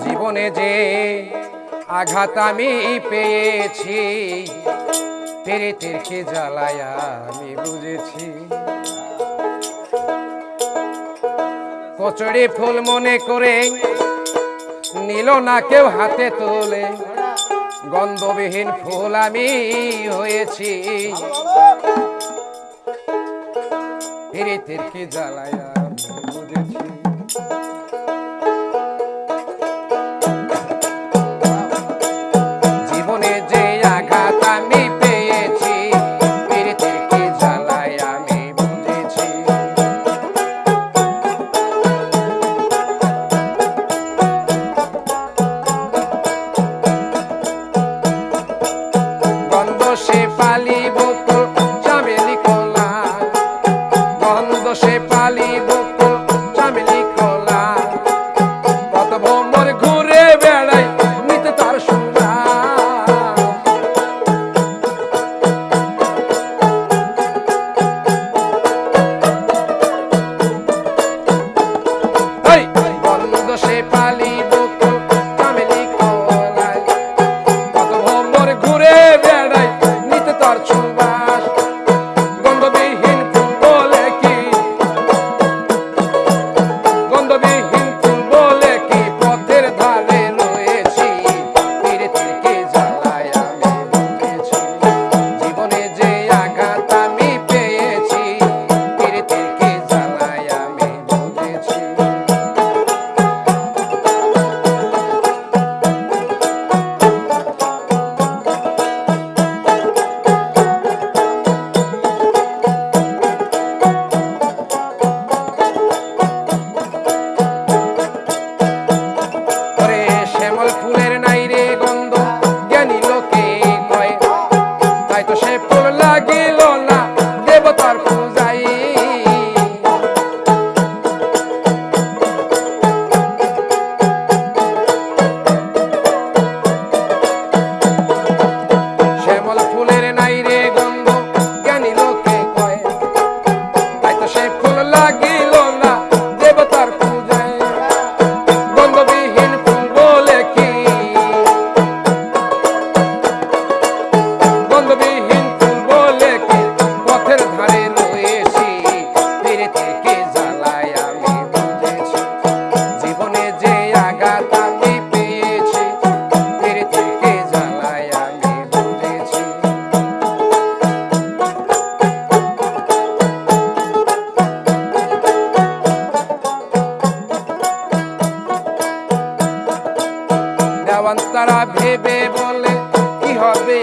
জীবনে যে আঘাত আমি পেয়েছি, পীড়িতেরকে জ্বালায়া আমি বুঝেছি। কচুরি ফুল মনে করে নিল না কেউ হাতে তোলে, গন্ধবিহীন ফুল আমি হয়েছি। পীড়িতেরকে জ্বালায়া আমি বুঝেছি। জীবনে যে আঘাত আমি পেয়েছি, পীড়িতেরকে জ্বালায় আমি বুঝেছি। গন্ধ সে পালি বকুল চামেলি কলা, গন্ধ সে পালি বকুল চামেলি কলা, কত ভ্রমর ঘুরে বেড়াই নিতে তার গন্ধ সে পালি বকুল চামেলি কলায়, কত ভ্রমর ঘুরে বেড়াই নিতে তার সুবাস। গন্ধবিহীন ফুল বলে কি, গন্ধবিহীন ফুল বলে কি পথের ধারে রয়েছি, পীড়িতেরকে জ্বালায় আমি বুঝেছি। জীবনে যে আঘাত আমি পেয়েছি, পীড়িতেরকে জ্বালায় আমি বুঝেছি। শ্যামল ফুলের নাই রে গন্ধ, জ্ঞানী লোকে কয়, তাই তো সে ফুল লাগিল না দেবতার পূজাই। শ্যামল ফুলের নাই রে গন্ধ, জ্ঞানী লোকে কয়, তাই তো সে ফুল লাগিল না দেবতার পূজায়। গন্ধবিহীন ফুল বলে কি, গন্ধবিহীন ফুল বলে কি পথের ধারে রয়েছি, পীড়িতেরকে জ্বালায় আমি বুঝেছি। জীবনে যে আঘাত আমি পেয়েছি, পীড়িতেরকে জ্বালায় আমি বুঝেছি। দেওয়ান তারা ভেবে বলে কি হবে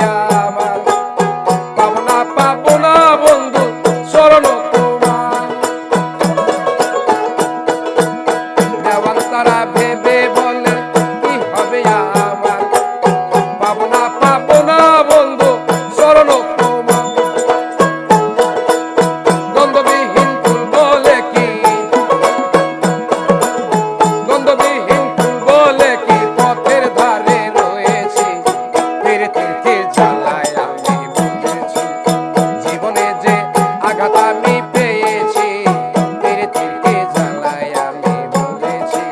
আমার, পাবো না বন্ধু শরণ তোমার। দেওয়ান তারা ভেবে বলে কি হবে আমার, পাবো না বন্ধু শরণ তোমার। গন্ধবিহীন ফুল বলে কি, গন্ধবিহীন ফুল বলে কি পথের ধারে রয়েছি, পীড়িতেরকে জ্বালায় আমি বুঝেছি। জীবনে যে আঘাত আমি পেয়েছি, পীড়িতেরকে জ্বালায় আমি বুঝেছি।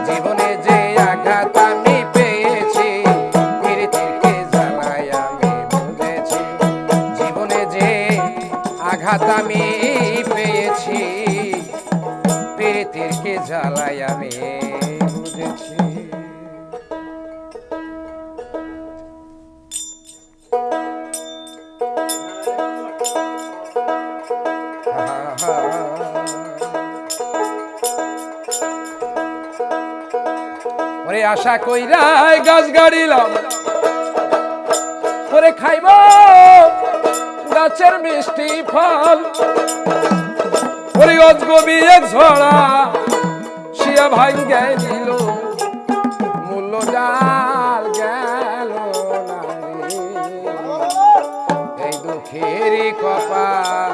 জীবনে যে আঘাত আমি পেয়েছি, পীড়িতেরকে জ্বালায় আমি বুঝেছি। জীবনে যে আঘাত আমি পেয়েছি, পীড়িতেরকে জ্বালায় আমি বুঝেছি। ওরে আশা কইরাই গাছ গাড়িলাম, ওরে খাইব গাছের মিষ্টি ফল, ওরে অজগবি এক ঝড়া শিয়া ভাঙ্গে দিল, মূল্য ডাল গেল না রে, এই দুঃখেরই কপাল।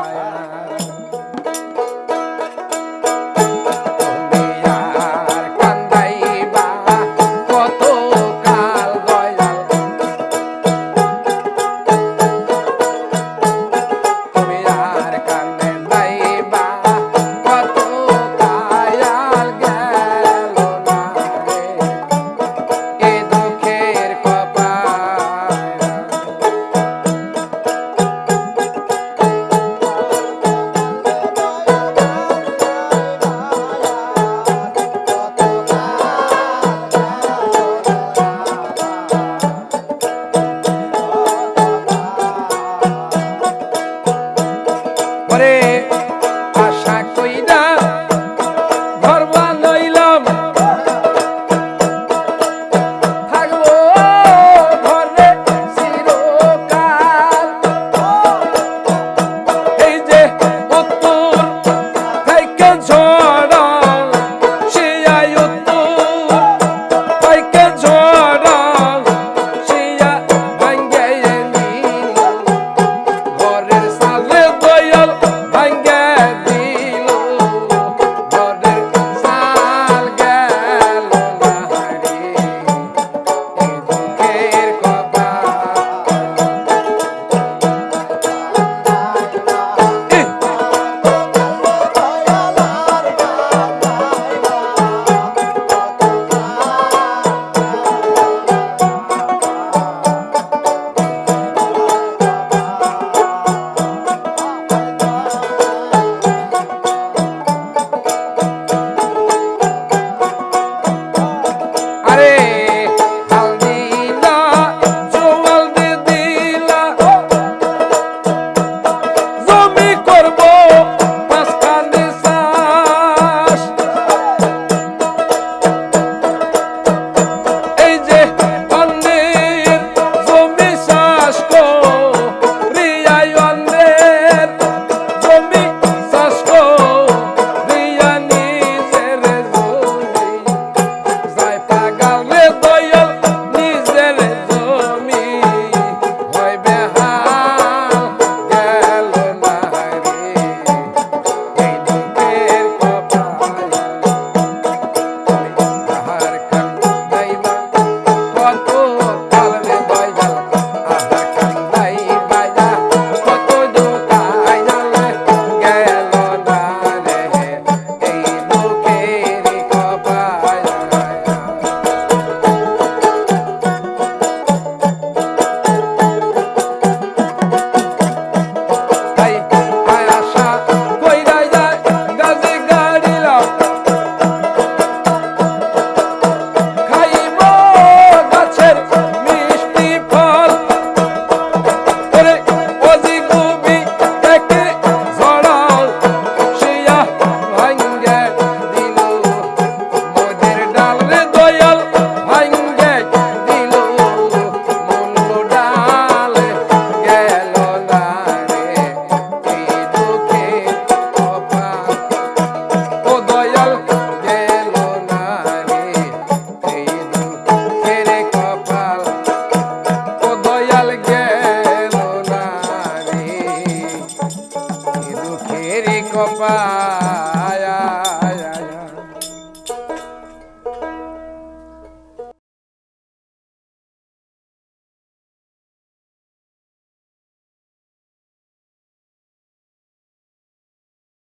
পায়